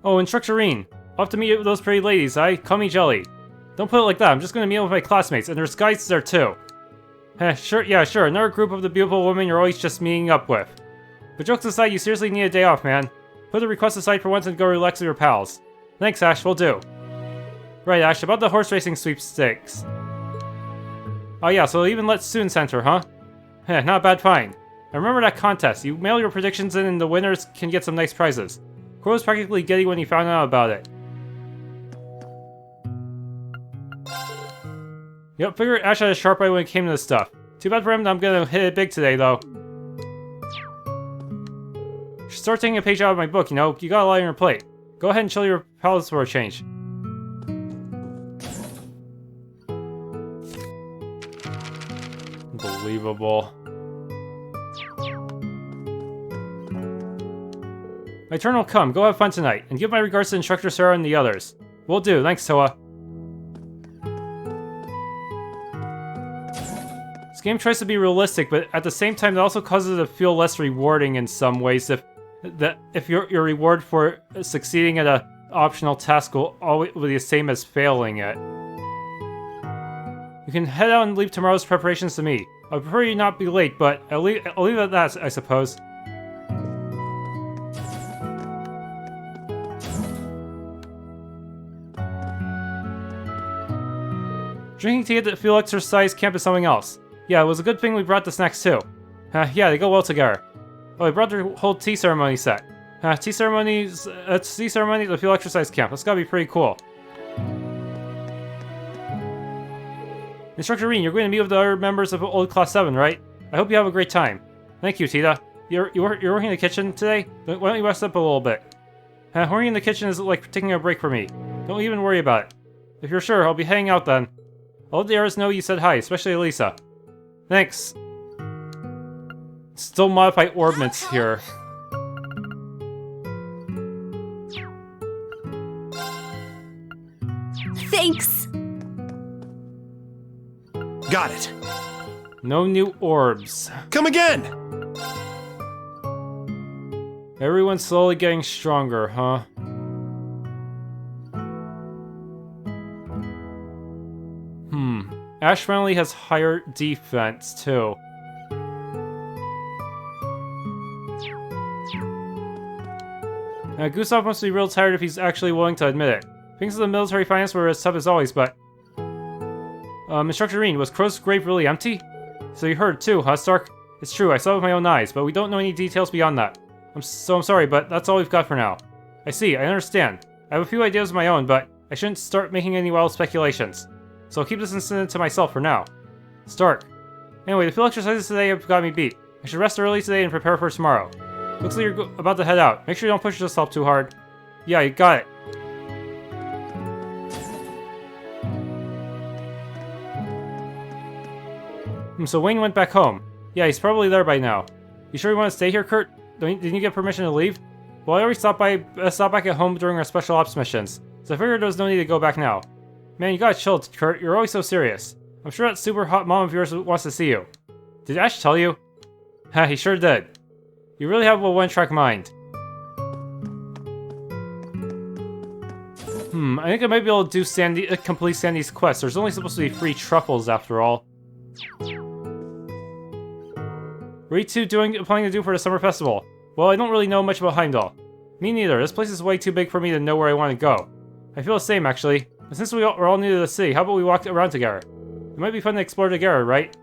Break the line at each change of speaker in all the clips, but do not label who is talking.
Oh, Instructor Rean. Off to meet with those pretty ladies, Call me Jelly. Don't put it like that, I'm just gonna meet with my classmates, and there's guys there too. Sure, another group of the beautiful women you're always just meeting up with. But jokes aside, you seriously need a day off, man. Put the request aside for once and go relax with your pals. Thanks, Ash, will do. Right, Ash, about the horse racing sweepstakes. Oh yeah, so even let students enter, huh? Not a bad find. I remember that contest. You mail your predictions in and the winners can get some nice prizes. Crow was practically giddy when he found out about it. Yep, figured Ash had a sharp eye when it came to this stuff. Too bad for him that I'm gonna hit it big today, though. Should start taking a page out of my book, you know? You got a lot on your plate. Go ahead and chill your palates for a change. Unbelievable. My turn will come. Go have fun tonight, and give my regards to Instructor Sarah and the others. Will do. Thanks, Toa. This game tries to be realistic, but at the same time, it also causes it to feel less rewarding in some ways. If your reward for succeeding at an optional task will always be the same as failing it. You can head out and leave tomorrow's preparations to me. I prefer you not be late, but I'll leave it at that, I suppose. Drinking tea at the field exercise camp is something else. Yeah, it was a good thing we brought the snacks too. Yeah, they go well together. Oh, I brought the whole tea ceremony set. Tea ceremonies at the field exercise camp. That's gotta be pretty cool. Instructor Rean, you're going to meet with the other members of old Class 7, right? I hope you have a great time. Thank you, Tita. You're working in the kitchen today? Why don't you rest up a little bit? Working in the kitchen is like taking a break for me. Don't even worry about it. If you're sure, I'll be heading out then. I'll let the others know you said hi, especially Elisa. Thanks. Still modified orbments here.
Thanks.
Got it.
No new orbs.
Come again!
Everyone's slowly getting stronger, huh? Ash finally has higher defense, too. Now, Gustav must be real tired if he's actually willing to admit it. Things in the military finance were as tough as always, but... Instructor Rean, was Crow's grave really empty? So you heard too, huh, Stark? It's true, I saw it with my own eyes, but we don't know any details beyond that. I'm sorry, but that's all we've got for now. I see, I understand. I have a few ideas of my own, but I shouldn't start making any wild speculations. So I'll keep this incident to myself for now. Stark. Anyway, the field exercises today have got me beat. I should rest early today and prepare for tomorrow. Looks like you're about to head out. Make sure you don't push yourself too hard. Yeah, you got it. So Wayne went back home. Yeah, he's probably there by now. You sure you want to stay here, Kurt? Didn't you get permission to leave? Well, I already stopped back at home during our special ops missions, so I figured there was no need to go back now. Man, you gotta chill, Kurt. You're always so serious. I'm sure that super hot mom of yours wants to see you. Did Ash tell you? He sure did. You really have a one-track mind. I think I might be able to do complete Sandy's quest. There's only supposed to be 3 truffles after all. What are you two planning to do for the summer festival? Well, I don't really know much about Heimdallr. Me neither. This place is way too big for me to know where I want to go. I feel the same, actually. But since we're all new to the city, how about we walk around together? It might be fun to explore together, right?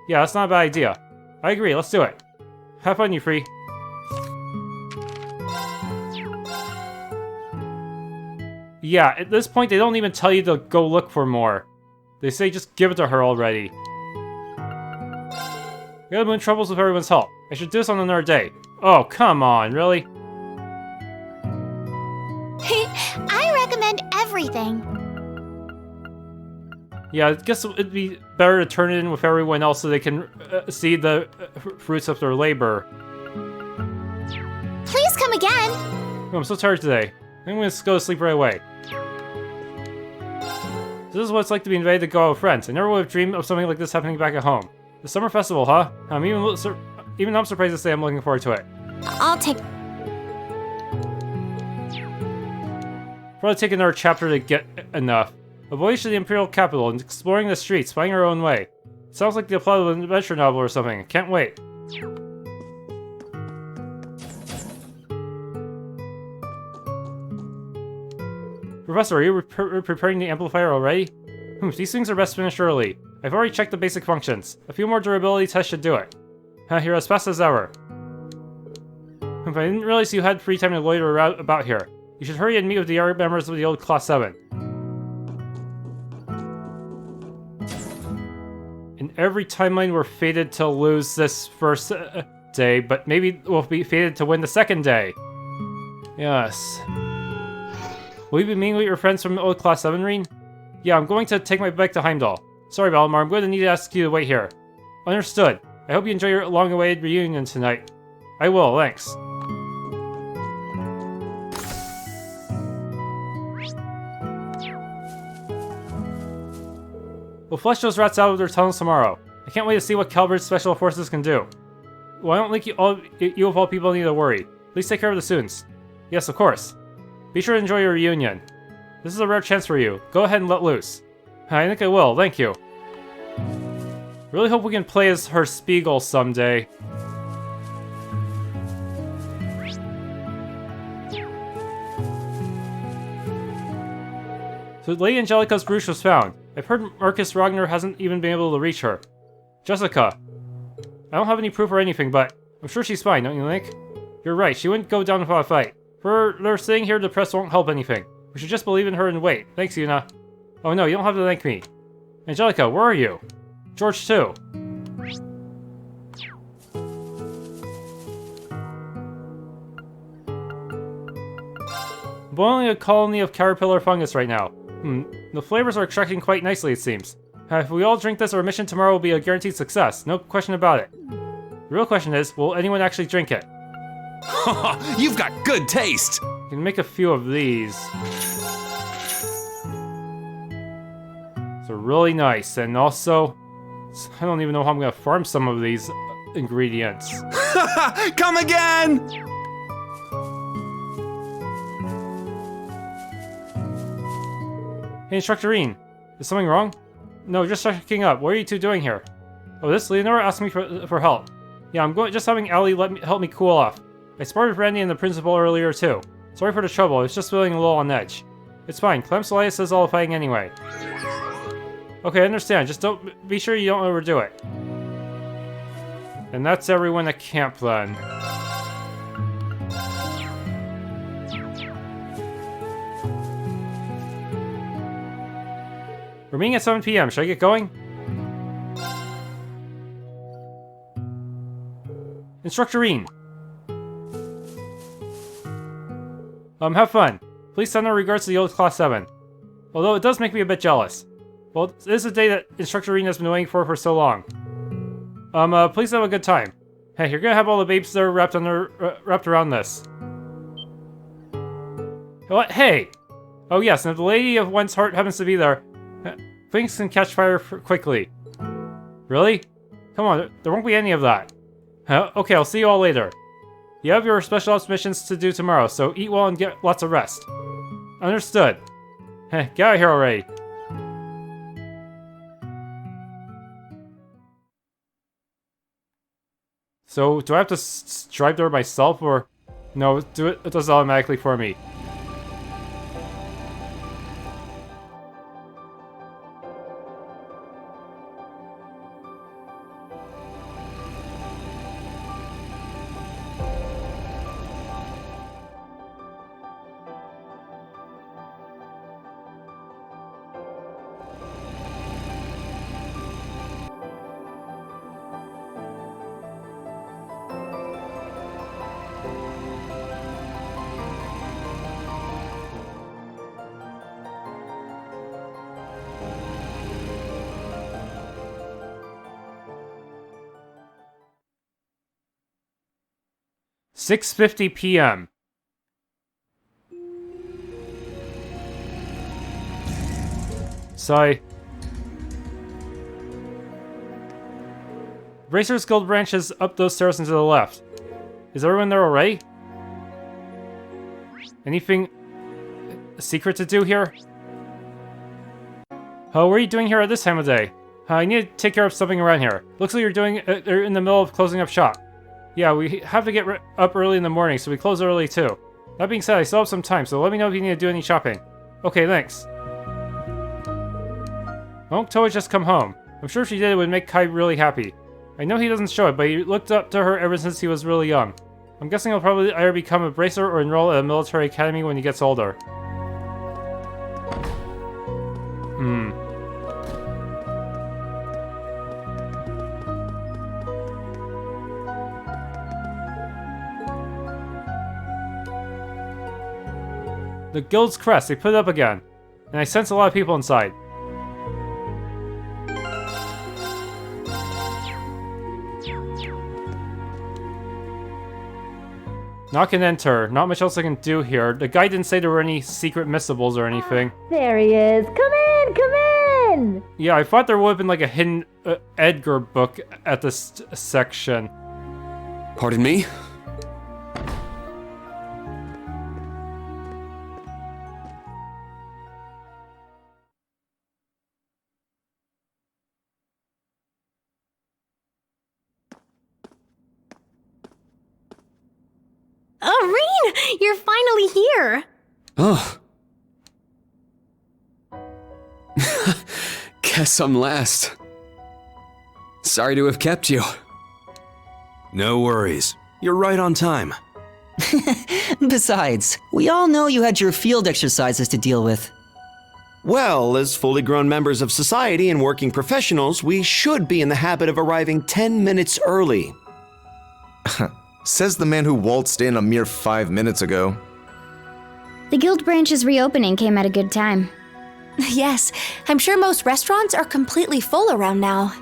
Yeah, that's not a bad idea. I agree, let's do it. Have fun, you free. Yeah, at this point, they don't even tell you to go look for more. They say just give it to her already. We gotta move troubles with everyone's help. I should do this on another day. Oh, come on, really?
I recommend everything.
Yeah, I guess it'd be better to turn it in with everyone else so they can see the fruits of their labor.
Please come again.
Oh, I'm so tired today. I'm gonna go to sleep right away. This is what it's like to be invited to go out with friends. I never would have dreamed of something like this happening back at home. The summer festival, huh? Even I'm surprised to say I'm looking forward to it.
I'll take...
Probably take another chapter to get enough. A voyage to the Imperial Capital and exploring the streets, finding our own way. Sounds like the plot of an adventure novel or something. I can't wait. Professor, are you preparing the amplifier already? These things are best finished early. I've already checked the basic functions. A few more durability tests should do it. You're as fast as ever. I didn't realize you had free time to loiter around about here. You should hurry and meet with the other members of the old Class VII. In every timeline, we're fated to lose this first day, but maybe we'll be fated to win the second day. Yes. Will you be meeting with your friends from old Class VII, Rean? Yeah, I'm going to take my bike to Heimdallr. Sorry, Balmar, I'm going to need to ask you to wait here. Understood. I hope you enjoy your long-awaited reunion tonight. I will, thanks. We'll flush those rats out of their tunnels tomorrow. I can't wait to see what Calvert's special forces can do. Well, I don't think you of all people need to worry. Please take care of the students. Yes, of course. Be sure to enjoy your reunion. This is a rare chance for you. Go ahead and let loose. I think I will, thank you. Really hope we can play as her Spiegel someday. So Lady Angelica's brooch was found. I've heard Marcus Ragnar hasn't even been able to reach her. Jessica. I don't have any proof or anything, but I'm sure she's fine, don't you think? You're right, she wouldn't go down without a fight. For her staying here depressed won't help anything. We should just believe in her and wait. Thanks, Yuna. Oh no, you don't have to thank me. Angelica, where are you? George too. I'm boiling a colony of caterpillar fungus right now. The flavors are extracting quite nicely, it seems. If we all drink this, our mission tomorrow will be a guaranteed success. No question about it. The real question is, will anyone actually drink it?
You've got good taste!
You can make a few of these. They're really nice, and also, I don't even know how I'm gonna farm some of these ingredients.
Come again!
Hey, Instructor Rean, is something wrong? No, just checking up. What are you two doing here? Oh, this Leonora asked me for help. Yeah, I'm just having Allie help me cool off. I sparred with Randy and the principal earlier too. Sorry for the trouble, I was just feeling a little on edge. It's fine, Clem Solias does all the fighting anyway. Okay, I understand, just be sure you don't overdo it. And that's everyone at camp then. We're meeting at 7 PM, should I get going? Instructor Rean. Have fun. Please send our regards to the old Class VII. Although it does make me a bit jealous. Well, it is a day that Instructor Rean has been waiting for so long. Please have a good time. Hey, you're gonna have all the babes there wrapped around this. What? Hey! Oh yes, and if the Lady of One's Heart happens to be there, things can catch fire quickly. Really? Come on, there won't be any of that. Okay, I'll see you all later. You have your special ops missions to do tomorrow, so eat well and get lots of rest. Understood. Get out of here already. So, do I have to drive there myself, or... No, it does it automatically for me. "6:50 PM. Sigh. Racers Guild branch is up those stairs and to the left. Is everyone there already? Anything secret to do here? Oh, what are you doing here at this time of day? I need to take care of something around here. Looks like you're in the middle of closing up shop. Yeah, we have to get up early in the morning, so we close early too. That being said, I still have some time, so let me know if you need to do any shopping. Okay, thanks. Won't Toa just come home? I'm sure if she did, it would make Kai really happy. I know he doesn't show it, but he looked up to her ever since he was really young. I'm guessing he'll probably either become a bracer or enroll at a military academy when he gets older. The guild's crest, they put it up again. And I sense a lot of people inside. Knock and enter. Not much else I can do here. The guy didn't say there were any secret missables or anything.
There he is. Come in, come in!
Yeah, I thought there would have been like a hidden Edgar book at this section.
Pardon me?
Oh, Rean! You're finally here!
Oh. Guess I'm last. Sorry to have kept you.
No worries. You're right on time.
Besides, we all know you had your field exercises to deal with.
Well, as fully grown members of society and working professionals, we should be in the habit of arriving 10 minutes early.
Says the man who waltzed in a mere 5 minutes ago.
The guild branch's reopening came at a good time.
Yes, I'm sure most restaurants are completely full around now.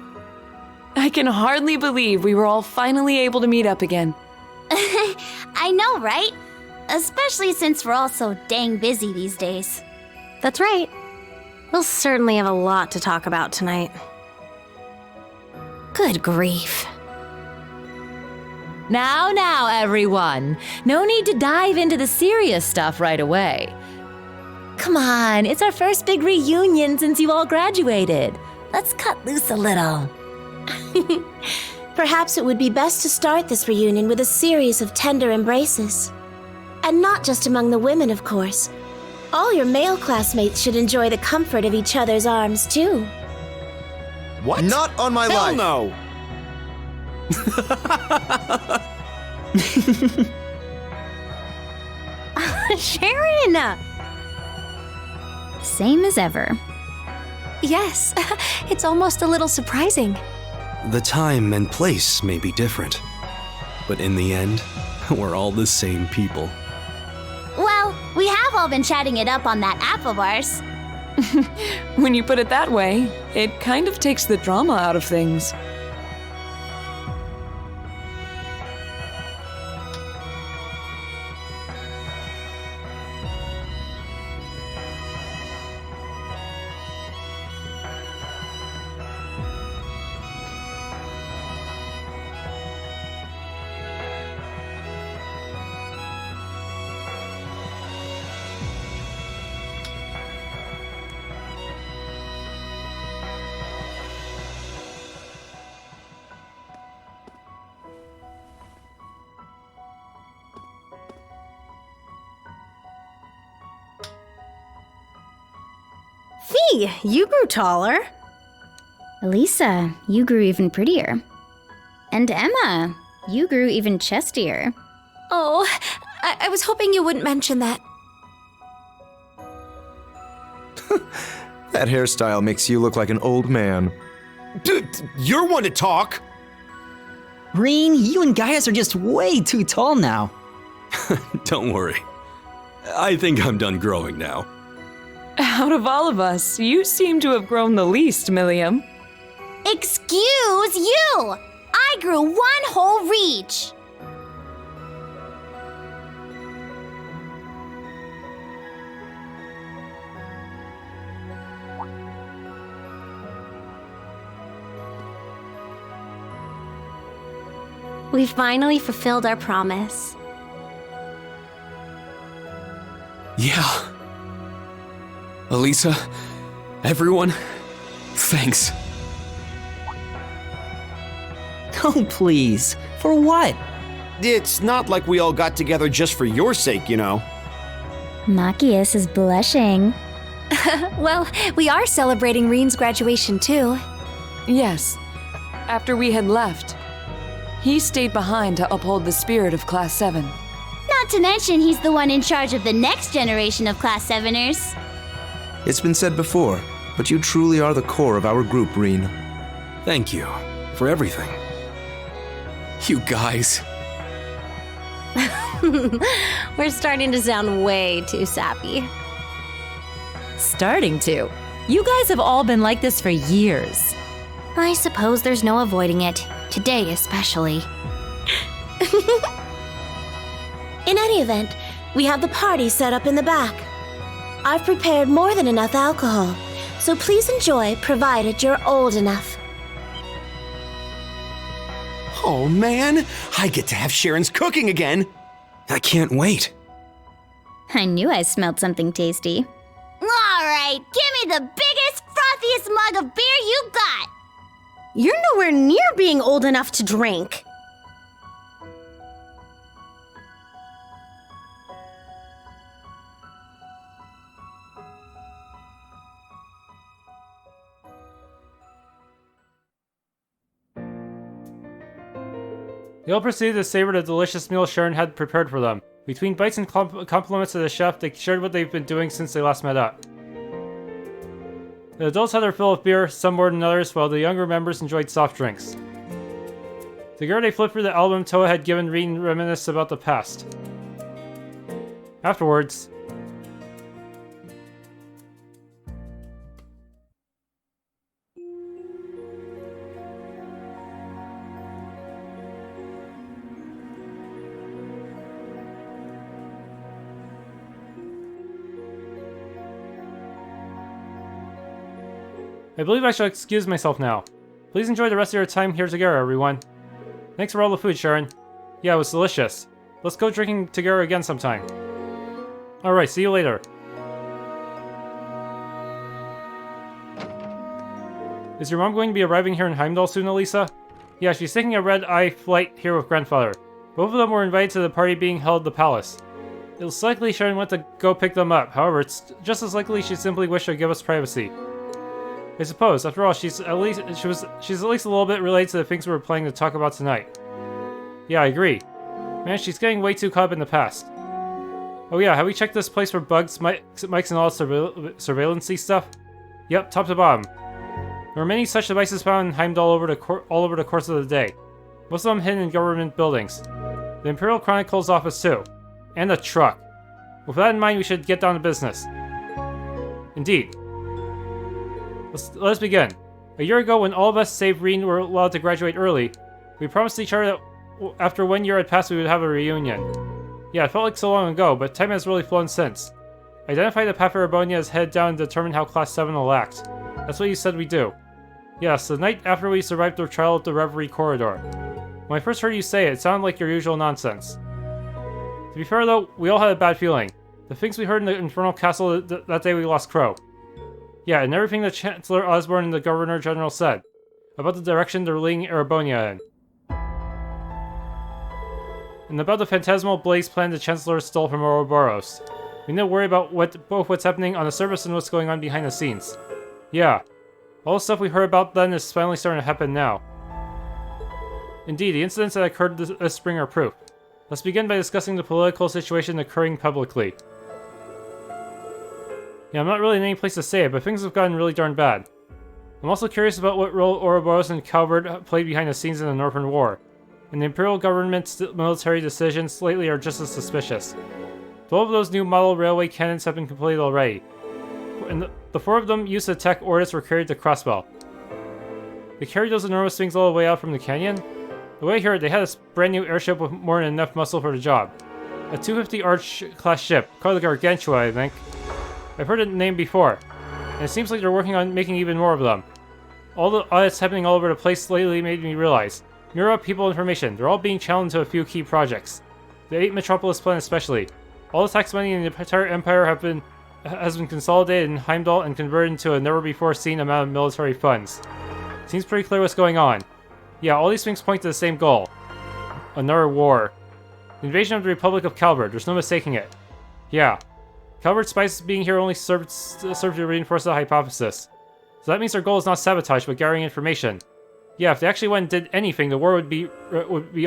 I can hardly believe we were all finally able to meet up again.
I know, right? Especially since we're all so dang busy these days.
That's right. We'll certainly have a lot to talk about tonight. Good grief.
Now, everyone. No need to dive into the serious stuff right away. Come on, it's our first big reunion since you all graduated. Let's cut loose a little.
Perhaps it would be best to start this reunion with a series of tender embraces. And not just among the women, of course. All your male classmates should enjoy the comfort of each other's arms, too.
What? Not on my
Hell
life!
no!
Sharon!
Same as ever.
Yes, it's almost a little surprising.
The time and place may be different, but in the end, we're all the same people.
Well, we have all been chatting it up on that app of ours.
When you put it that way, it kind of takes the drama out of things.
Fee, you grew taller.
Elisa, you grew even prettier. And Emma, you grew even chestier.
Oh, I was hoping you wouldn't mention that.
That hairstyle makes you look like an old man.
You're one to talk!
Rean, you and Gaius are just way too tall now.
Don't worry. I think I'm done growing now.
Out of all of us, you seem to have grown the least, Milliam.
Excuse you! I grew one whole reach!
We finally fulfilled our promise.
Yeah.
Elisa, everyone, thanks.
Oh, please. For what?
It's not like we all got together just for your sake, you know.
Machias is blushing.
Well, we are celebrating Rean's graduation too.
Yes. After we had left, he stayed behind to uphold the spirit of Class 7.
Not to mention, he's the one in charge of the next generation of Class 7ers.
It's been said before, but you truly are the core of our group, Rean.
Thank you for everything.
You guys.
We're starting to sound way too sappy.
Starting to. You guys have all been like this for years.
I suppose there's no avoiding it. Today especially.
In any event, we have the party set up in the back. I've prepared more than enough alcohol, so please enjoy provided you're old enough.
Oh man, I get to have Sharon's cooking again.
I can't wait.
I knew I smelled something tasty.
All right, give me the biggest, frothiest mug of beer you got.
You're nowhere near being old enough to drink.
They all proceeded to savor the delicious meal Sharon had prepared for them. Between bites and compliments to the chef, they shared what they've been doing since they last met up. The adults had their fill of beer, some more than others, while the younger members enjoyed soft drinks. Together they flipped through the album Toa had given Rean and reminisced about the past. Afterwards, I believe I shall excuse myself now. Please enjoy the rest of your time here together, everyone. Thanks for all the food, Sharon. Yeah, it was delicious. Let's go drinking together again sometime. Alright, see you later. Is your mom going to be arriving here in Heimdallr soon, Elisa? Yeah, she's taking a red-eye flight here with grandfather. Both of them were invited to the party being held at the palace. It's likely Sharon went to go pick them up. However, it's just as likely she simply wished to give us privacy. I suppose, after all, she's at least a little bit related to the things we were planning to talk about tonight. Yeah, I agree. Man, she's getting way too caught up in the past. Oh yeah, have we checked this place for bugs, mics, and all surveillance-y stuff? Yep, top to bottom. There were many such devices found in Heimdallr all over the course of the day. Most of them hidden in government buildings. The Imperial Chronicle's office too. And a truck. With that in mind, we should get down to business. Indeed. Let us begin. A year ago, when all of us save Rean were allowed to graduate early, we promised each other that after 1 year had passed we would have a reunion. Yeah, it felt like so long ago, but time has really flown since. Identify the path Erebonia is headed down and determine how Class 7 will act. That's what you said we'd do. Yes, the night after we survived the trial at the Reverie Corridor. When I first heard you say it, it sounded like your usual nonsense. To be fair though, we all had a bad feeling. The things we heard in the Infernal Castle that day we lost Crow. Yeah, and everything the Chancellor Osborne and the Governor General said about the direction they're leading Erebonia in. And about the phantasmal blaze plan the Chancellor stole from Ouroboros. We need to worry about both what's happening on the surface and what's going on behind the scenes. Yeah, all the stuff we heard about then is finally starting to happen now. Indeed, the incidents that occurred this spring are proof. Let's begin by discussing the political situation occurring publicly. Yeah, I'm not really in any place to say it, but things have gotten really darn bad. I'm also curious about what role Ouroboros and Calvert played behind the scenes in the Northern War, and the Imperial government's military decisions lately are just as suspicious. 12 of those new model railway cannons have been completed already, and the 4 of them used to attack Ordis were carried to Crossbell. They carried those enormous things all the way out from the canyon? The way I hear it, they had a brand new airship with more than enough muscle for the job. A 250 Arch-class ship, called the Gargantua, I think. I've heard the name before, and it seems like they're working on making even more of them. All the audits happening all over the place lately made me realize. Mira, people, information, they're all being challenged to a few key projects. The 8 Metropolis plan especially. All the tax money in the entire Empire have been has been consolidated in Heimdallr and converted into a never-before-seen amount of military funds. Seems pretty clear what's going on. Yeah, all these things point to the same goal. Another war. The invasion of the Republic of Calvert, there's no mistaking it. Yeah. Calvert's spies being here only served to reinforce the hypothesis. So that means their goal is not sabotage, but gathering information. Yeah, if they actually went and did anything, the war would be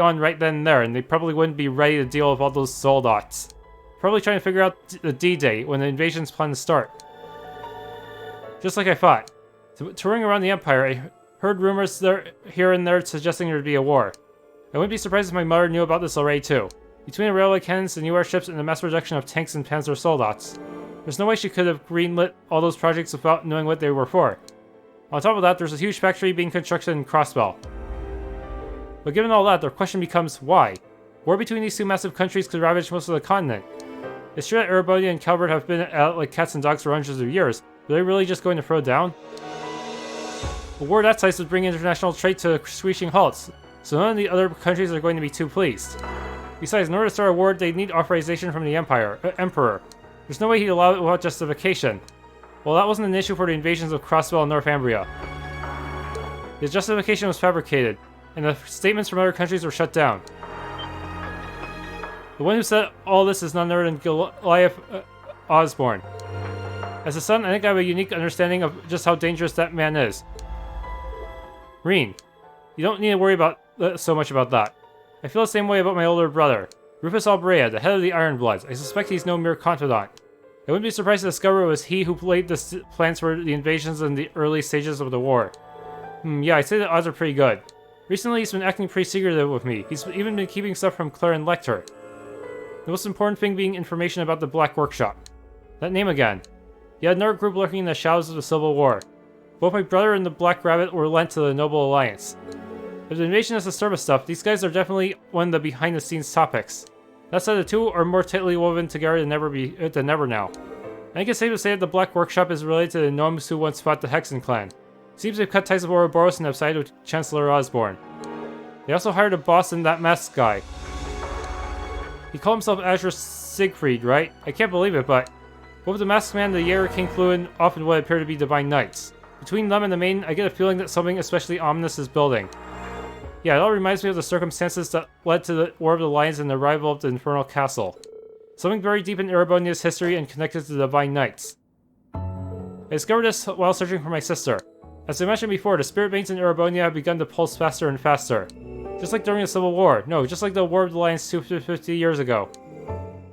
on right then and there, and they probably wouldn't be ready to deal with all those soldates. Probably trying to figure out the D-Day when the invasion's planned to start. Just like I thought. Touring around the Empire, I heard rumors there, here and there suggesting there would be a war. I wouldn't be surprised if my mother knew about this already too. Between the railway cannons, the new airships, and the mass production of tanks and panzer soldates. There's no way she could have greenlit all those projects without knowing what they were for. On top of that, there's a huge factory being constructed in Crossbell. But given all that, the question becomes, why? War between these two massive countries could ravage most of the continent. It's true that Erebonia and Calvert have been at like cats and dogs for hundreds of years, but are they really just going to throw down? A war that size would bring international trade to a screeching halt, so none of the other countries are going to be too pleased. Besides, in order to start a war, they'd need authorization from the Emperor. There's no way he'd allow it without justification. Well, that wasn't an issue for the invasions of Crossbell and North Ambria. The justification was fabricated, and the statements from other countries were shut down. The one who said all this is none other than Goliath Osborne. As a son, I think I have a unique understanding of just how dangerous that man is. Rean, you don't need to worry about so much about that. I feel the same way about my older brother, Rufus Albrea, the head of the Ironbloods. I suspect he's no mere confidant. I wouldn't be surprised to discover it was he who laid the plans for the invasions in the early stages of the war. Yeah, I'd say the odds are pretty good. Recently, he's been acting pretty secretive with me. He's even been keeping stuff from Claire and Lecter. The most important thing being information about the Black Workshop. That name again. He had another group lurking in the shadows of the Civil War. Both my brother and the Black Rabbit were lent to the Noble Alliance. If the invasion is the service stuff, these guys are definitely one of the behind-the-scenes topics. That said, the two are more tightly woven together than ever now. I think it's safe to say that the Black Workshop is related to the gnomes who once fought the Hexen clan. Seems they've cut ties with Ouroboros and have sided with Chancellor Osborne. They also hired a boss in that masked guy. He called himself Azure Siegfried, right? I can't believe it, but both the Masked Man and the Jaeger King flew in often what appear to be divine knights. Between them and the main, I get a feeling that something especially ominous is building. Yeah, it all reminds me of the circumstances that led to the War of the Lions and the arrival of the Infernal Castle. Something very deep in Erebonia's history and connected to the Divine Knights. I discovered this while searching for my sister. As I mentioned before, the spirit veins in Erebonia have begun to pulse faster and faster. Just like during the Civil War. No, just like the War of the Lions 250 years ago.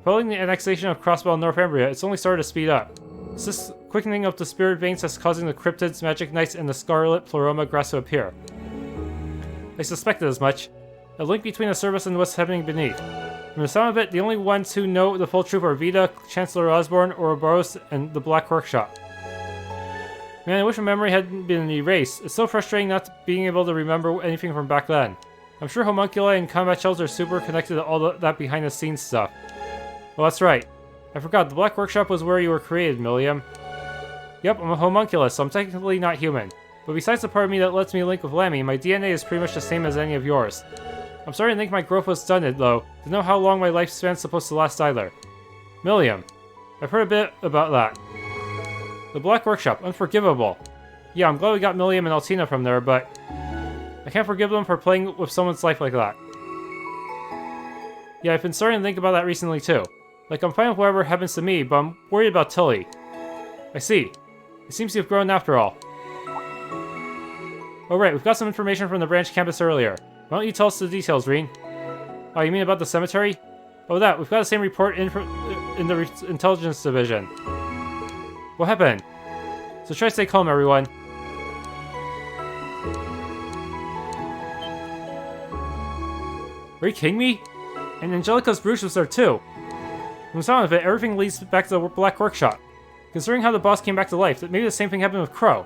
Following the annexation of Crossbell and North Ambria, it's only started to speed up. It's this quickening of the spirit veins that's causing the cryptids, magic knights, and the scarlet pleroma grass to appear. I suspected as much. A link between the service and what's happening beneath. From the sound of it, the only ones who know the full truth are Vita, Chancellor Osborne, Ouroboros, and the Black Workshop. Man, I wish my memory hadn't been erased. It's so frustrating not being able to remember anything from back then. I'm sure homunculi and combat shells are super connected to all that behind-the-scenes stuff. Well, that's right. I forgot, the Black Workshop was where you were created, Milliam. Yep, I'm a homunculus, so I'm technically not human. But besides the part of me that lets me link with Lammy, my DNA is pretty much the same as any of yours. I'm starting to think my growth was stunted, though, to know how long my lifespan's supposed to last either. Milliam. I've heard a bit about that. The Black Workshop, unforgivable. Yeah, I'm glad we got Milliam and Altina from there, but I can't forgive them for playing with someone's life like that. Yeah, I've been starting to think about that recently too. Like, I'm fine with whatever happens to me, but I'm worried about Tilly. I see. It seems you've grown after all. Oh right, we've got some information from the branch campus earlier. Why don't you tell us the details, Rean? Oh, you mean about the cemetery? Oh, that. We've got the same report in the intelligence division. What happened? So try to stay calm, everyone. Are you kidding me? And Angelica's brooch was there too. From the sound of it, everything leads back to the Black Workshop. Considering how the boss came back to life, that maybe the same thing happened with Crow.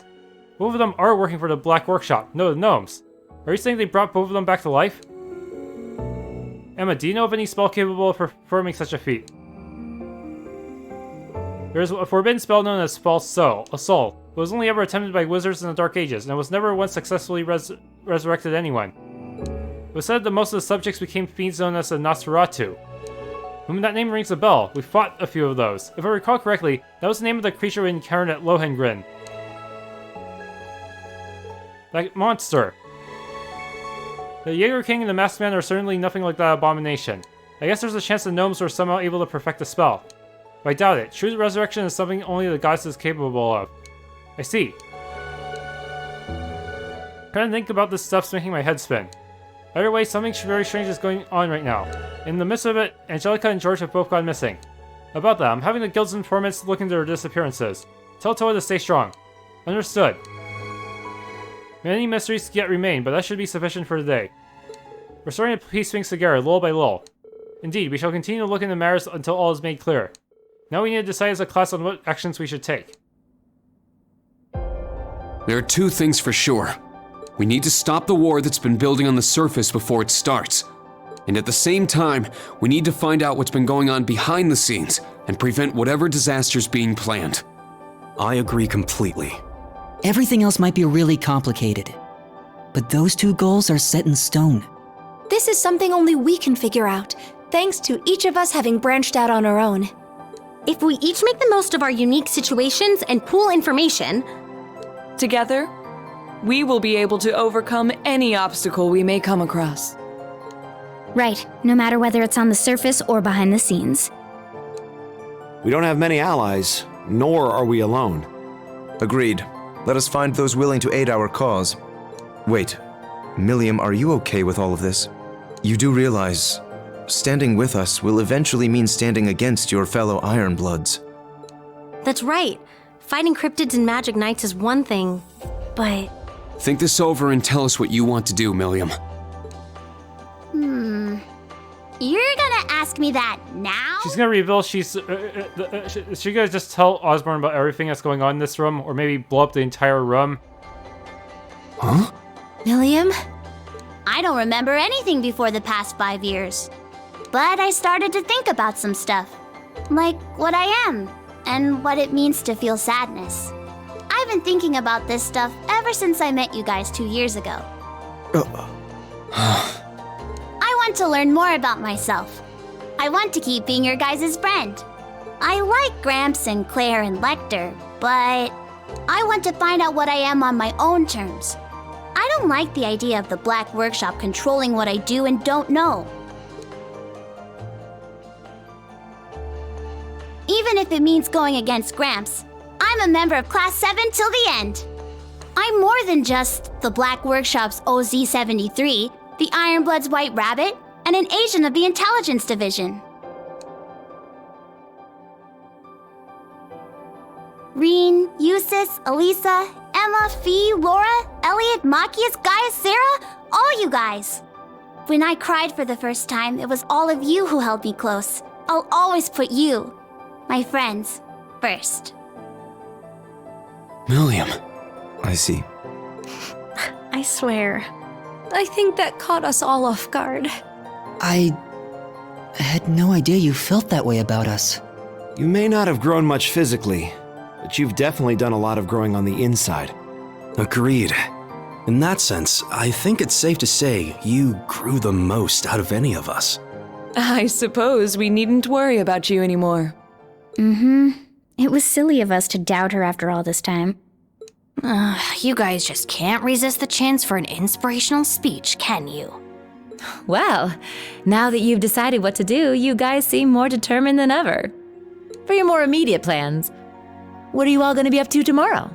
Both of them are working for the Black Workshop, no the gnomes. Are you saying they brought both of them back to life? Emma, do you know of any spell capable of performing such a feat? There is a forbidden spell known as False Soul, a soul. It was only ever attempted by wizards in the Dark Ages, and it was never once successfully resurrected anyone. It was said that most of the subjects became fiends known as the Nosferatu. That name rings a bell. We fought a few of those. If I recall correctly, that was the name of the creature we encountered at Lohengrin. That monster. The Jaeger King and the Masked Man are certainly nothing like that abomination. I guess there's a chance the gnomes were somehow able to perfect the spell. But I doubt it. True resurrection is something only the goddess is capable of. I see. Trying to think about this stuff's making my head spin. Either way, something very strange is going on right now. In the midst of it, Angelica and George have both gone missing. About that, I'm having the guild's informants look into their disappearances. Tell Toa to stay strong. Understood. Many mysteries yet remain, but that should be sufficient for today. Restoring to piece things together, little by little. Indeed, we shall continue to look into matters until all is made clear. Now we need to decide as a class on what actions we should take.
There are two things for sure. We need to stop the war that's been building on the surface before it starts. And at the same time, we need to find out what's been going on behind the scenes and prevent whatever disaster's being planned.
I agree completely.
Everything else might be really complicated, but those two goals are set in stone.
This is something only we can figure out, thanks to each of us having branched out on our own.
If we each make the most of our unique situations and pool information,
together, we will be able to overcome any obstacle we may come across.
Right, no matter whether it's on the surface or behind the scenes.
We don't have many allies, nor are we alone.
Agreed. Let us find those willing to aid our cause. Wait, Milliam, are you okay with all of this? You do realize, standing with us will eventually mean standing against your fellow Ironbloods.
That's right. Fighting cryptids and magic knights is one thing, but...
Think this over and tell us what you want to do, Milliam.
You're gonna ask me that now?
She's gonna reveal she's... is she gonna just tell Osborne about everything that's going on in this room? Or maybe blow up the entire room?
Huh?
Milliam?
I don't remember anything before the past 5 years. But I started to think about some stuff. Like what I am, and what it means to feel sadness. I've been thinking about this stuff ever since I met you guys 2 years ago. I want to learn more about myself. I want to keep being your guys' friend. I like Gramps and Claire and Lecter, but I want to find out what I am on my own terms. I don't like the idea of the Black Workshop controlling what I do and don't know. Even if it means going against Gramps, I'm a member of Class 7 till the end. I'm more than just the Black Workshop's OZ-73, the Ironblood's White Rabbit, and an agent of the Intelligence Division. Rean, Eustace, Elisa, Emma, Fee, Laura, Elliot, Machias, Gaius, Sarah, all you guys. When I cried for the first time, it was all of you who held me close. I'll always put you, my friends, first.
Milliam.
I see.
I swear, I think that caught us all off guard.
I had no idea you felt that way about us.
You may not have grown much physically, but you've definitely done a lot of growing on the inside.
Agreed. In that sense, I think it's safe to say you grew the most out of any of us.
I suppose we needn't worry about you anymore.
It was silly of us to doubt her after all this time.
You guys just can't resist the chance for an inspirational speech, can you?
Well, now that you've decided what to do, you guys seem more determined than ever. For your more immediate plans, what are you all going to be up to tomorrow?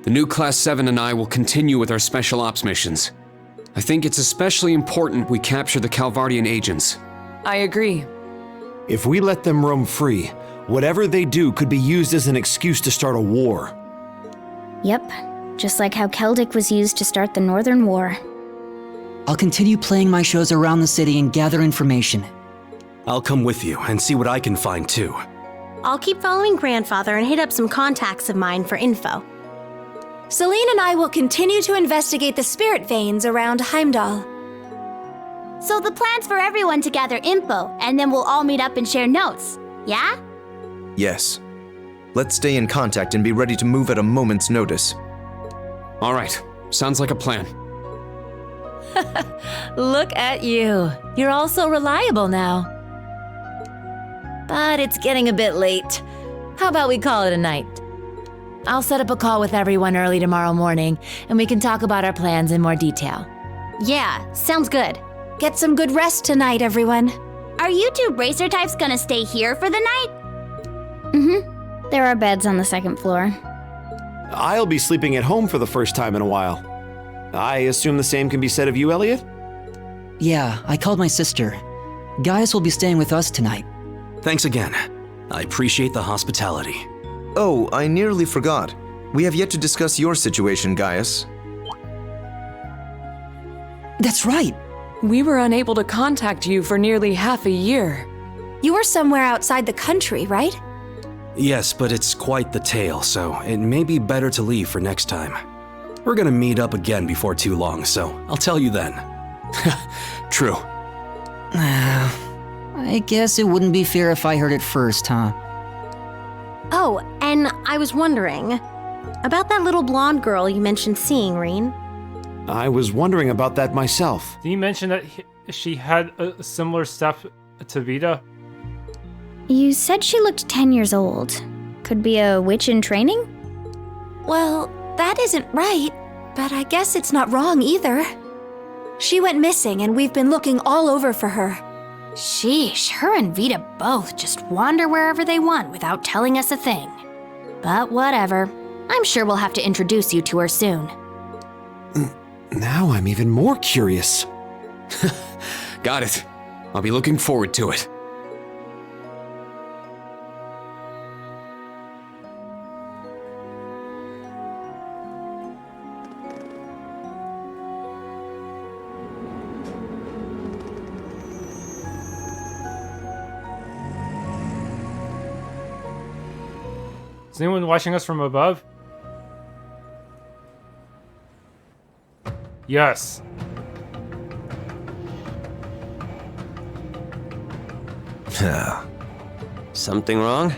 The new Class 7 and I will continue with our special ops missions. I think it's especially important we capture the Calvardian agents.
I agree.
If we let them roam free, whatever they do could be used as an excuse to start a war.
Yep, just like how Celtic was used to start the Northern War.
I'll continue playing my shows around the city and gather information.
I'll come with you and see what I can find too.
I'll keep following Grandfather and hit up some contacts of mine for info.
Celine and I will continue to investigate the spirit veins around Heimdallr.
So the plan's for everyone to gather info, and then we'll all meet up and share notes, yeah?
Yes. Let's stay in contact and be ready to move at a moment's notice.
All right, sounds like a plan.
Look at you. You're all so reliable now. but it's getting a bit late. How about we call it a night? I'll set up a call with everyone early tomorrow morning, and we can talk about our plans in more detail.
Yeah, sounds good.
Get some good rest tonight, everyone.
Are you two bracer types gonna stay here for the night?
Mm-hmm. There are beds on the second floor.
I'll be sleeping at home for the first time in a while. I assume the same can be said of you, Elliot?
Yeah, I called my sister. Gaius will be staying with us tonight.
Thanks again. I appreciate the hospitality.
Oh, I nearly forgot. We have yet to discuss your situation, Gaius.
That's right.
We were unable to contact you for nearly half a year.
You were somewhere outside the country, right?
Yes, but it's quite the tale, so it may be better to leave for next time. We're gonna meet up again before too long, so I'll tell you then. True.
I guess it wouldn't be fair if I heard it first, huh?
Oh, and I was wondering about that little blonde girl you mentioned seeing, Rean.
I was wondering about that myself.
Did you mention that she had a similar stuff to Vita?
You said she looked 10 years old. Could be a witch in training?
Well, that isn't right, but I guess it's not wrong either. She went missing and we've been looking all over for her.
Sheesh, her and Vita both just wander wherever they want without telling us a thing. But whatever. I'm sure we'll have to introduce you to her soon.
Now I'm even more curious.
Got it. I'll be looking forward to it.
Is anyone watching us from above? Yes.
Something wrong?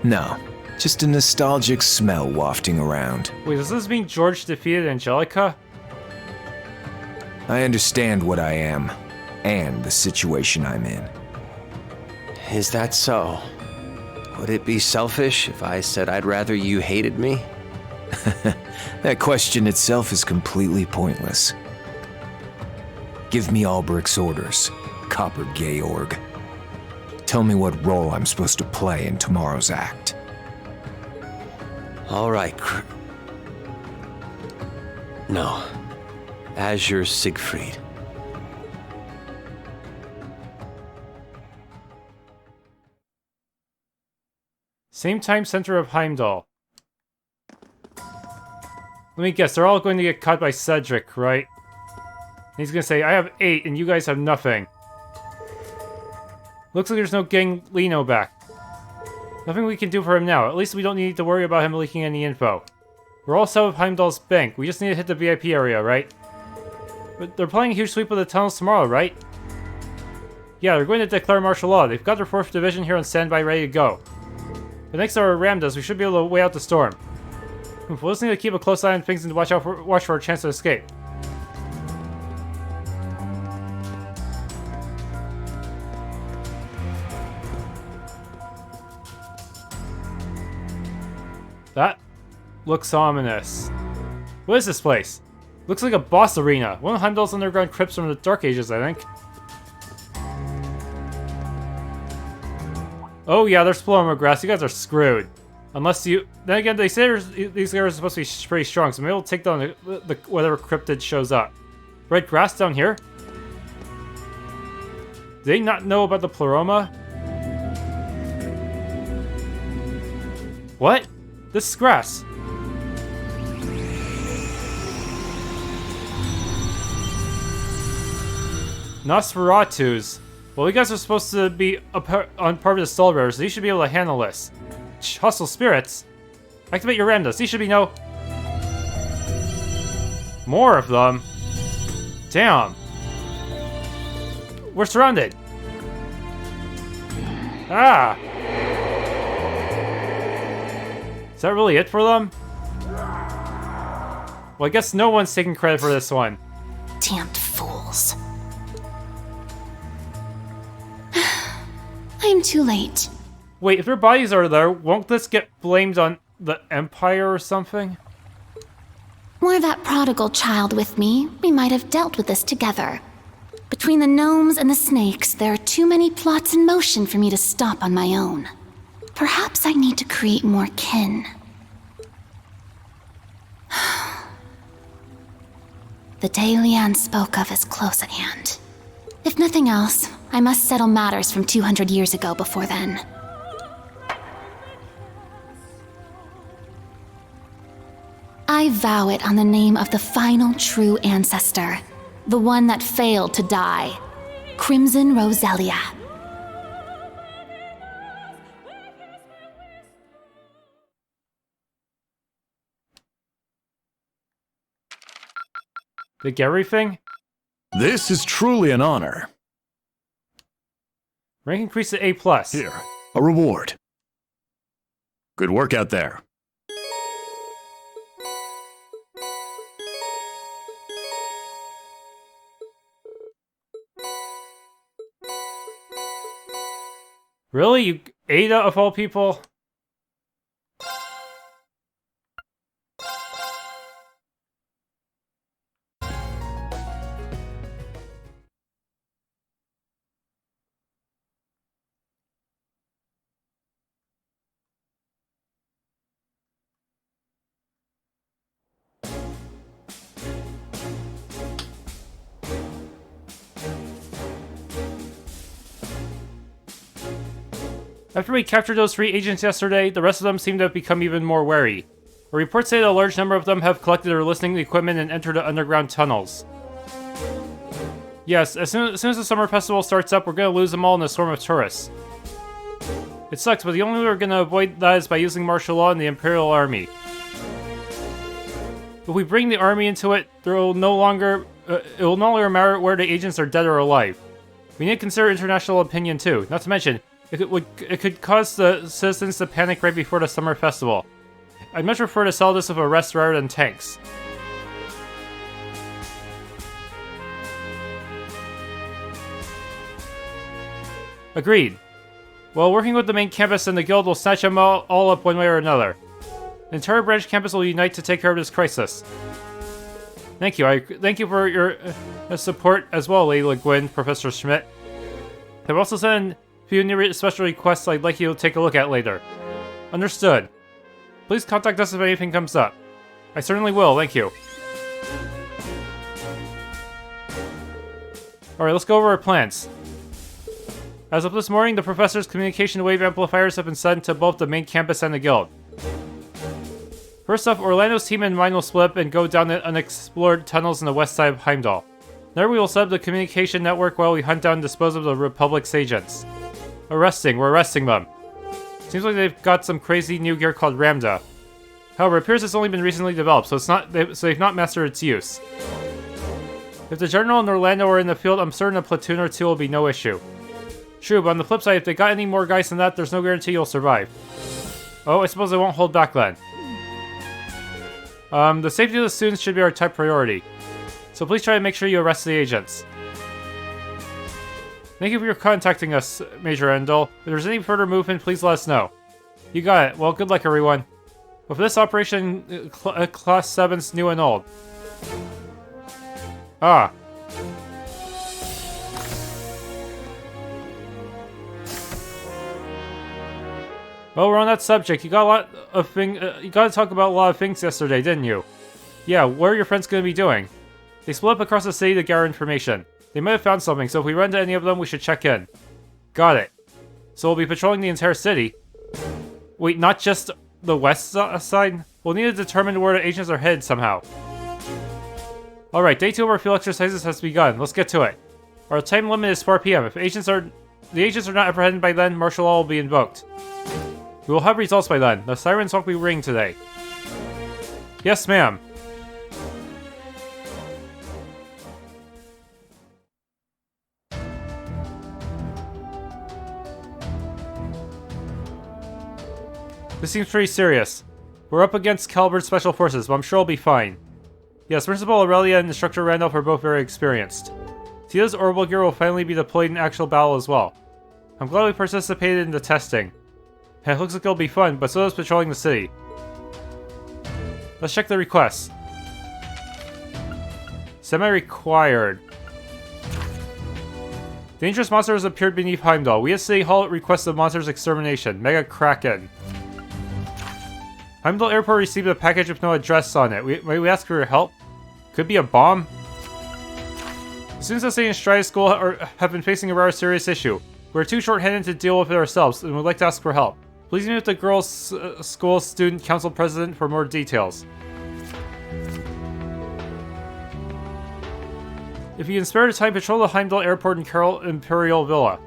No, just a nostalgic smell wafting around.
Wait, does this mean George defeated Angelica?
I understand what I am, and the situation I'm in.
Is that so? Would it be selfish if I said I'd rather you hated me?
That question itself is completely pointless. Give me Albrecht's orders, Copper Georg. Tell me what role I'm supposed to play in tomorrow's act.
All right, No. Azure Siegfried.
Same time center of Heimdallr. Let me guess, they're all going to get caught by Cedric, right? And he's gonna say, I have 8 and you guys have nothing. Looks like there's no getting Lino back. Nothing we can do for him now. At least we don't need to worry about him leaking any info. We're all set with Heimdallr's bank. We just need to hit the VIP area, right? But they're planning a huge sweep of the tunnels tomorrow, right? Yeah, they're going to declare martial law. They've got their 4th division here on standby ready to go. But next to our ram does, we should be able to wait out the storm. We'll just need to keep a close eye on things and watch for a chance to escape. That looks ominous. What is this place? Looks like a boss arena. One of Heimdallr's underground crypts from the Dark Ages, I think. Oh yeah, there's Plumber Grass. You guys are screwed. Unless you... Then again, they say these guys are supposed to be pretty strong, so maybe we'll take down the whatever cryptid shows up. Red grass down here? Do they not know about the Pleroma? What? This is grass. Nosferatus. Well, you guys are supposed to be on part of the Stall Bearers, so you should be able to handle this. Hustle spirits. Activate your randos. These should be no... More of them. Damn. We're surrounded. Ah. Is that really it for them? Well, I guess no one's taking credit for this one.
Damned fools. I'm too late.
Wait, if their bodies are there, won't this get blamed on the Empire or something?
Were that prodigal child with me, we might have dealt with this together. Between the gnomes and the snakes, there are too many plots in motion for me to stop on my own. Perhaps I need to create more kin. The day Leanne spoke of is close at hand. If nothing else, I must settle matters from 200 years ago before then. I vow it on the name of the final true ancestor, the one that failed to die, Crimson Roselia.
Did get everything?
This is truly an honor.
Rank increased to A+.
Here, a reward. Good work out there.
Really? You Ada of all people? After we captured those 3 agents yesterday, the rest of them seem to have become even more wary. A report say that a large number of them have collected their listening equipment and entered the underground tunnels. Yes, as soon as the summer festival starts up, we're gonna lose them all in a swarm of tourists. It sucks, but the only way we're gonna avoid that is by using martial law and the Imperial Army. If we bring the army into it, it will no longer matter where the agents are dead or alive. We need to consider international opinion too, not to mention, it could cause the citizens to panic right before the summer festival. I'd much prefer to sell this with arrests rather than tanks. Agreed. Well, working with the main campus and the guild will snatch them all up one way or another. The entire branch campus will unite to take care of this crisis. Thank you. Thank you for your support as well, Lady Gwyn, Professor Schmidt. I've also sent a few new special requests I'd like you to take a look at later. Understood. Please contact us if anything comes up. I certainly will, thank you. Alright, let's go over our plans. As of this morning, the professor's communication wave amplifiers have been sent to both the main campus and the guild. First off, Orlando's team and mine will split up and go down the unexplored tunnels in the west side of Heimdallr. There we will set up the communication network while we hunt down and dispose of the Republic's agents. We're arresting them. Seems like they've got some crazy new gear called Ramda. However, it appears it's only been recently developed, so they've not mastered its use. If the General and Orlando are in the field, I'm certain a platoon or 2 will be no issue. True, but on the flip side, if they got any more guys than that, there's no guarantee you'll survive. Oh, I suppose I won't hold back then. The safety of the students should be our top priority. So please try to make sure you arrest the agents. Thank you for contacting us, Major Endel. If there's any further movement, please let us know. You got it. Well, good luck, everyone. But for this operation, Class 7's new and old. Ah. Well, we're on that subject. You got to talk about a lot of things yesterday, didn't you? Yeah, what are your friends going to be doing? They split up across the city to gather information. They might have found something, so if we run into any of them, we should check in. Got it. So we'll be patrolling the entire city. Wait, not just the west side? We'll need to determine where the agents are headed somehow. Alright, day 2 of our field exercises has begun. Let's get to it. Our time limit is 4 PM. If the agents are not apprehended by then, martial law will be invoked. We will have results by then. The sirens won't be ringing today. Yes, ma'am. This seems pretty serious. We're up against Calibur's Special Forces, but I'm sure I'll be fine. Yes, Principal Aurelia and Instructor Randolph are both very experienced. Tia's orbital gear will finally be deployed in actual battle as well. I'm glad we participated in the testing. It looks like it'll be fun, but so does patrolling the city. Let's check the requests. Semi-required. Dangerous monsters appeared beneath Heimdallr. We at City Hall requested monsters extermination. Mega Kraken. Heimdallr Airport received a package with no address on it. May we ask for your help? Could be a bomb? Students at St. Strides School have been facing a rather serious issue. We're too short-handed to deal with it ourselves, and would like to ask for help. Please meet with the girls' school student council president for more details. If you can spare the time, patrol the Heimdallr Airport and Carol Imperial Villa.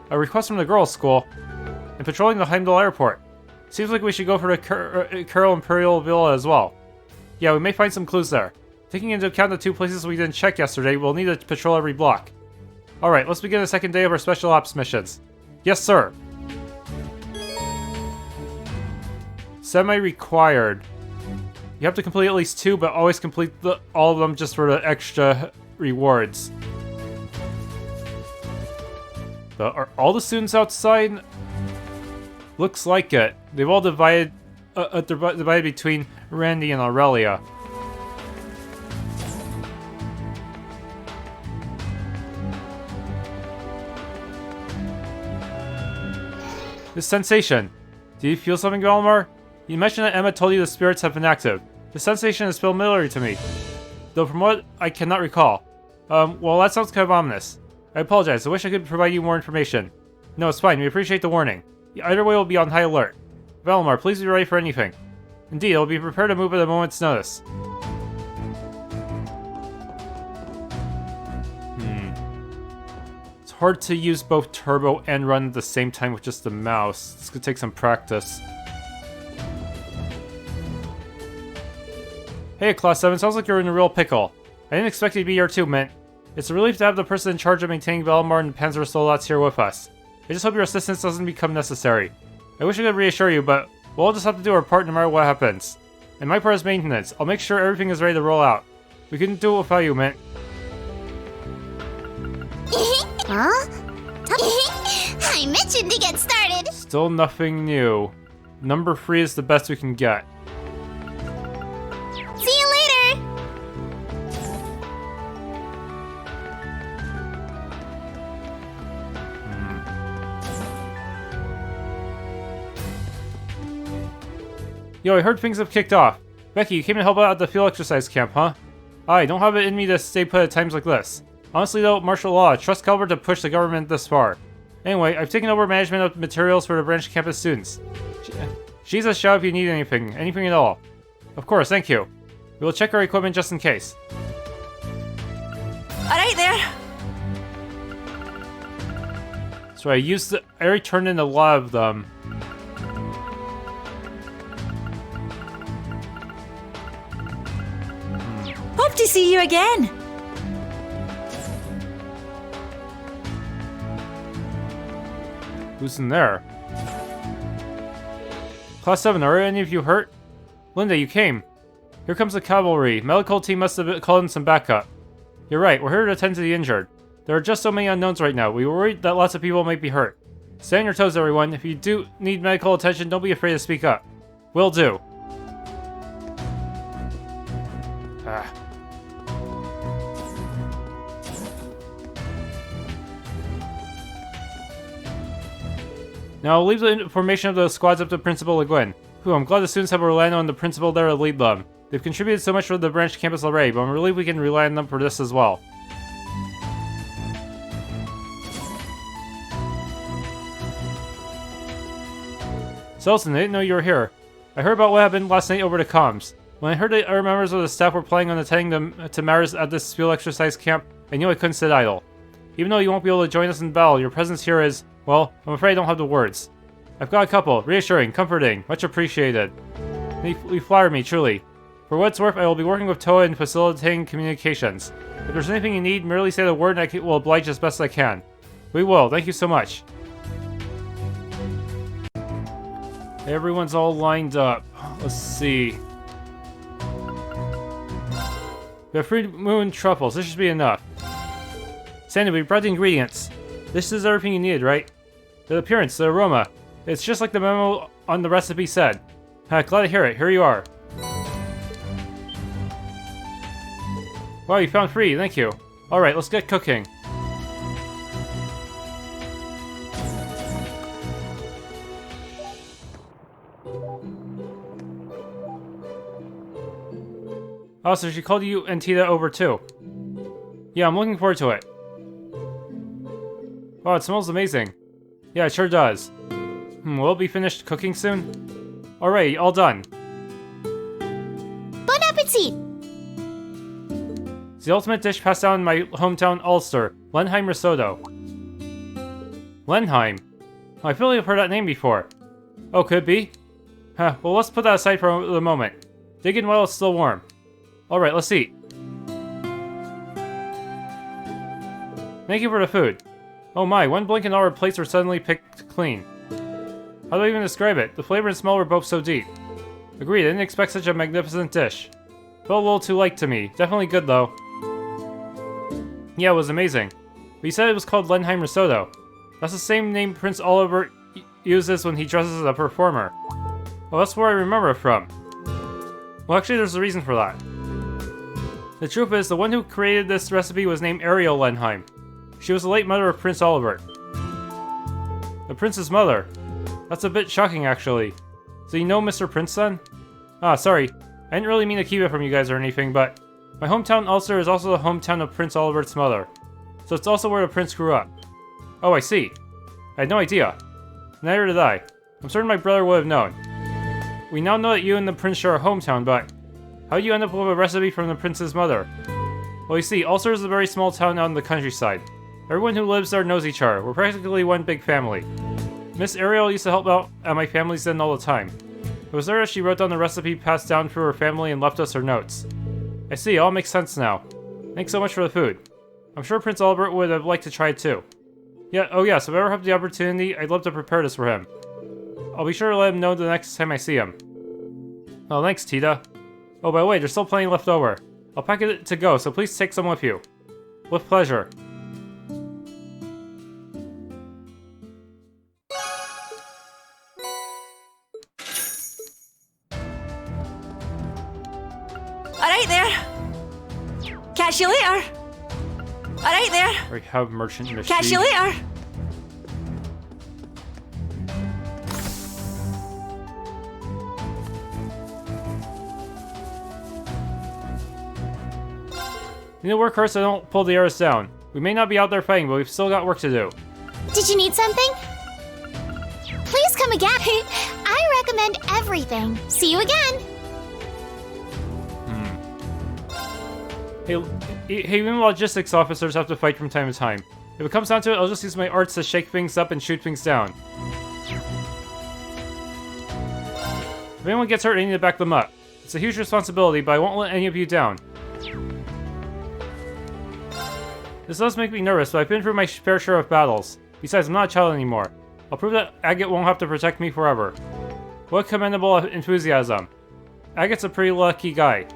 A request from the girls' school. And patrolling the Heimdallr Airport. Seems like we should go for the Carol Imperial Villa as well. Yeah, we may find some clues there. Taking into account the 2 places we didn't check yesterday, we'll need to patrol every block. Alright, let's begin the second day of our special ops missions. Yes, sir. Semi-required. You have to complete at least 2, but always complete all of them just for the extra rewards. Are all the students outside? Looks like it. They've all divided between Randy and Aurelia. This sensation. Do you feel something, Valmar? You mentioned that Emma told you the spirits have been active. The sensation is familiar to me, though from what I cannot recall. Well, that sounds kind of ominous. I apologize. I wish I could provide you more information. No, it's fine. We appreciate the warning. Either way, we'll be on high alert. Valmar, please be ready for anything. Indeed, I'll be prepared to move at a moment's notice. It's hard to use both turbo and run at the same time with just the mouse. This could take some practice. Hey, Class 7, sounds like you're in a real pickle. I didn't expect you to be here too, Mint. It's a relief to have the person in charge of maintaining Valmar and Panzer Soldat's here with us. I just hope your assistance doesn't become necessary. I wish I could reassure you, but we'll all just have to do our part no matter what happens. And my part is maintenance. I'll make sure everything is ready to roll out. We couldn't do it without you, Mint.
Huh? I mentioned to get started.
Still nothing new. Number 3 is the best we can get.
See you later.
Yo, I heard things have kicked off. Becky, you came to help out at the field exercise camp, huh? I don't have it in me to stay put at times like this. Honestly though, martial law, trust Calvert to push the government this far. Anyway, I've taken over management of materials for the branch campus students. She's a shout if you need anything at all. Of course, thank you. We will check our equipment just in case.
Alright there.
So I already turned in a lot of them.
Hope to see you again.
Who's in there? Class 7, are any of you hurt? Linda, you came. Here comes the cavalry. Medical team must have called in some backup. You're right, we're here to attend to the injured. There are just so many unknowns right now. We were worried that lots of people might be hurt. Stay on your toes, everyone. If you do need medical attention, don't be afraid to speak up. Will do. Now I'll leave the information of the squads up to Principal Le Guin. I'm glad the students have Orlando and the principal there to lead them. They've contributed so much for the branch campus already, but I'm relieved we can rely on them for this as well. Selson, I didn't know you were here. I heard about what happened last night over the comms. When I heard that other members of the staff were planning on attending to matters at this field exercise camp, I knew I couldn't sit idle. Even though you won't be able to join us in battle, your presence here is, well, I'm afraid I don't have the words. I've got a couple. Reassuring, comforting, much appreciated. You flatter me, truly. For what it's worth, I will be working with Toa in facilitating communications. If there's anything you need, merely say the word and I will oblige as best I can. We will. Thank you so much. Everyone's all lined up. Let's see. We have free moon truffles. This should be enough. Sandy, we brought the ingredients. This is everything you needed, right? The appearance, the aroma. It's just like the memo on the recipe said. Glad to hear it. Here you are. Wow, you found 3. Thank you. Alright, let's get cooking. Oh, so she called you and Tita over too. Yeah, I'm looking forward to it. Wow, it smells amazing. Yeah, it sure does. Will it be finished cooking soon? Alright, all done.
Bon appetit!
It's the ultimate dish passed down in my hometown Ulster, Lenheim risotto. Lenheim? Oh, I feel like I've heard that name before. Oh, could it be? Well, let's put that aside for the moment. Dig in while it's still warm. Alright, let's eat. Thank you for the food. Oh my, one blink and all our plates were suddenly picked clean. How do I even describe it? The flavor and smell were both so deep. Agreed, I didn't expect such a magnificent dish. Felt a little too light to me. Definitely good though. Yeah, it was amazing. But you said it was called Lenheim risotto. That's the same name Prince Oliver uses when he dresses as a performer. Oh, that's where I remember it from. Well, actually, there's a reason for that. The truth is, the one who created this recipe was named Ariel Lenheim. She was the late mother of Prince Oliver. The prince's mother? That's a bit shocking, actually. So you know Mr. Prince, then? Ah, sorry. I didn't really mean to keep it from you guys or anything, but my hometown Ulster is also the hometown of Prince Oliver's mother. So it's also where the prince grew up. Oh, I see. I had no idea. Neither did I. I'm certain my brother would have known. We now know that you and the prince share a hometown, but how did you end up with a recipe from the prince's mother? Well, you see, Ulster is a very small town out in the countryside. Everyone who lives there knows each other. We're practically one big family. Miss Ariel used to help out at my family's den all the time. It was there that she wrote down the recipe passed down through her family and left us her notes. I see, it all makes sense now. Thanks so much for the food. I'm sure Prince Albert would have liked to try it too. Yeah, oh yes, if I ever have the opportunity, I'd love to prepare this for him. I'll be sure to let him know the next time I see him. Oh, thanks, Tita. Oh, by the way, there's still plenty left over. I'll pack it to go, so please take some with you. With pleasure.
Alright there. Catch you later. Alright there.
We have merchant machine.
Catch you later.
You need to work hard so don't pull the arrows down. We may not be out there fighting, but we've still got work to do.
Did you need something? Please come again. I recommend everything. See you again.
Hey, even logistics officers have to fight from time to time. If it comes down to it, I'll just use my arts to shake things up and shoot things down. If anyone gets hurt, I need to back them up. It's a huge responsibility, but I won't let any of you down. This does make me nervous, but I've been through my fair share of battles. Besides, I'm not a child anymore. I'll prove that Agate won't have to protect me forever. What commendable enthusiasm. Agate's a pretty lucky guy.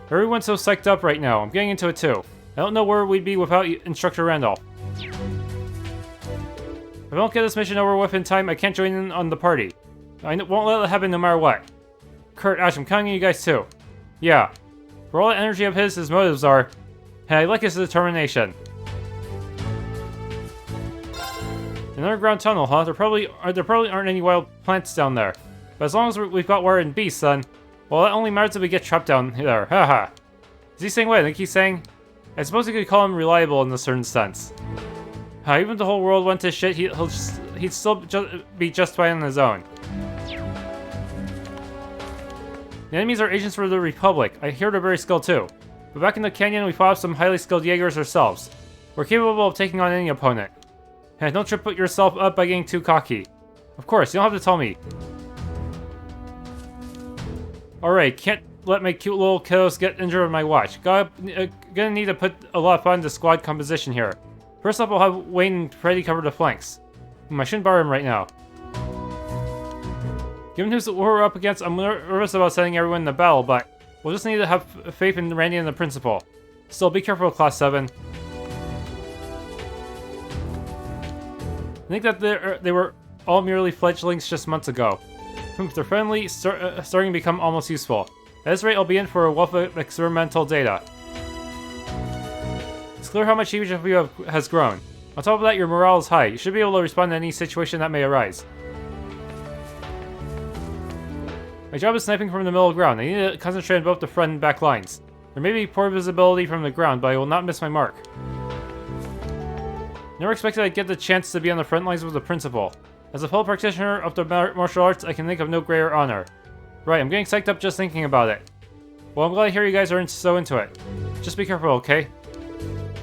Everyone's so psyched up right now. I'm getting into it too. I don't know where we'd be without Instructor Randolph. If I don't get this mission over with in time, I can't join in on the party. I won't let it happen no matter what. Kurt, Ash, I'm counting on you guys too. Yeah. For all the energy of his motives are... And I like his determination. An underground tunnel, huh? There probably aren't any wild plants down there. But as long as we've got wire and beasts, then... Well, that only matters if we get trapped down there. Haha. Is he saying what I think he's saying? I suppose you could call him reliable in a certain sense. Even if the whole world went to shit, he'd still be just fine on his own. The enemies are agents for the Republic. I hear they're very skilled too. But back in the canyon, we fought some highly skilled Jaegers ourselves. We're capable of taking on any opponent. And don't trip yourself up by getting too cocky. Of course, you don't have to tell me. Alright, can't let my cute little kiddos get injured on my watch. Gonna need to put a lot of fun into squad composition here. First up, I'll have Wayne and Freddy cover the flanks. I shouldn't borrow him right now. Given who we're up against, I'm nervous about sending everyone in the battle, but we'll just need to have faith in Randy and the principal. Still, be careful with Class 7. I think that they were all merely fledglings just months ago. They're finally starting to become almost useful. At this rate, I'll be in for a wealth of experimental data. It's clear how much each of you has grown. On top of that, your morale is high. You should be able to respond to any situation that may arise. My job is sniping from the middle ground. I need to concentrate on both the front and back lines. There may be poor visibility from the ground, but I will not miss my mark. Never expected I'd get the chance to be on the front lines with the principal. As a fellow practitioner of the martial arts, I can think of no greater honor. Right, I'm getting psyched up just thinking about it. Well, I'm glad to hear you guys are so into it. Just be careful, okay?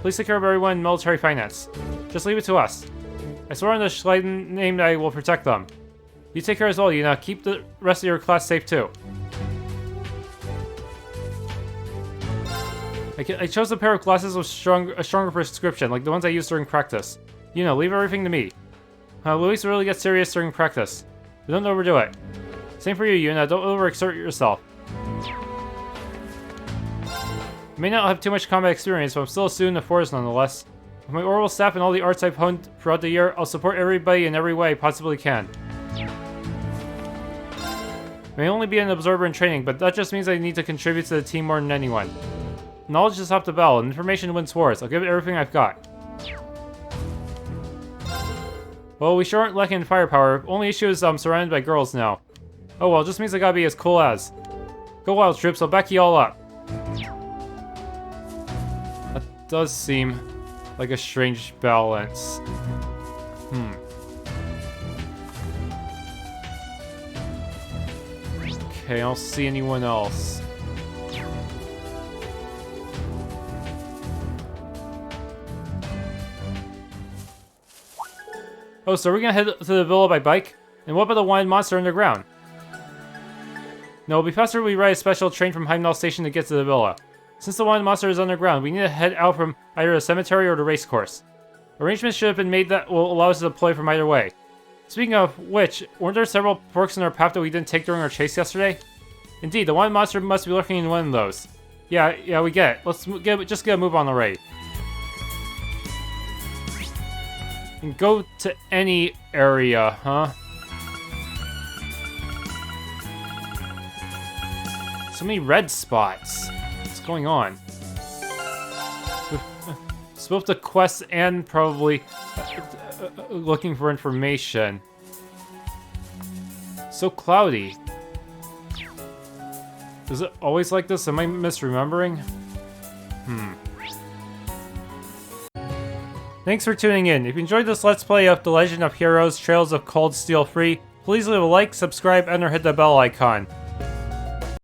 Please take care of everyone in military finance. Just leave it to us. I swear on the Schleiden name that I will protect them. You take care as well, Yuna. Keep the rest of your class safe too. I chose a pair of glasses with a stronger prescription, like the ones I used during practice. Leave everything to me. Luis really gets serious during practice. But don't overdo it. Same for you, Yuna. Don't overexert yourself. I may not have too much combat experience, but I'm still a student of Force nonetheless. With my oral staff and all the arts I've honed throughout the year, I'll support everybody in every way I possibly can. I may only be an observer in training, but that just means I need to contribute to the team more than anyone. Knowledge is half the battle, and information wins wars. I'll give it everything I've got. Well, we sure aren't lacking in firepower. Only issue is I'm surrounded by girls now. Oh well, it just means I gotta be as cool as. Go wild, troops, I'll back you all up. That does seem like a strange balance. Okay, I don't see anyone else. Oh, so we're gonna head to the villa by bike? And what about the wanted monster underground? No, it'll be faster if we ride a special train from Heimdallr Station to get to the villa. Since the wanted monster is underground, we need to head out from either the cemetery or the race course. Arrangements should have been made that will allow us to deploy from either way. Speaking of which, weren't there several perks in our path that we didn't take during our chase yesterday? Indeed, the wanted monster must be lurking in one of those. Yeah, we get it. Let's just get a move on the raid. And go to any area, huh? So many red spots. What's going on? It's both the quests and probably looking for information. So cloudy. Is it always like this? Am I misremembering? Thanks for tuning in. If you enjoyed this Let's Play of The Legend of Heroes Trails of Cold Steel Free, please leave a like, subscribe, and or hit the bell icon.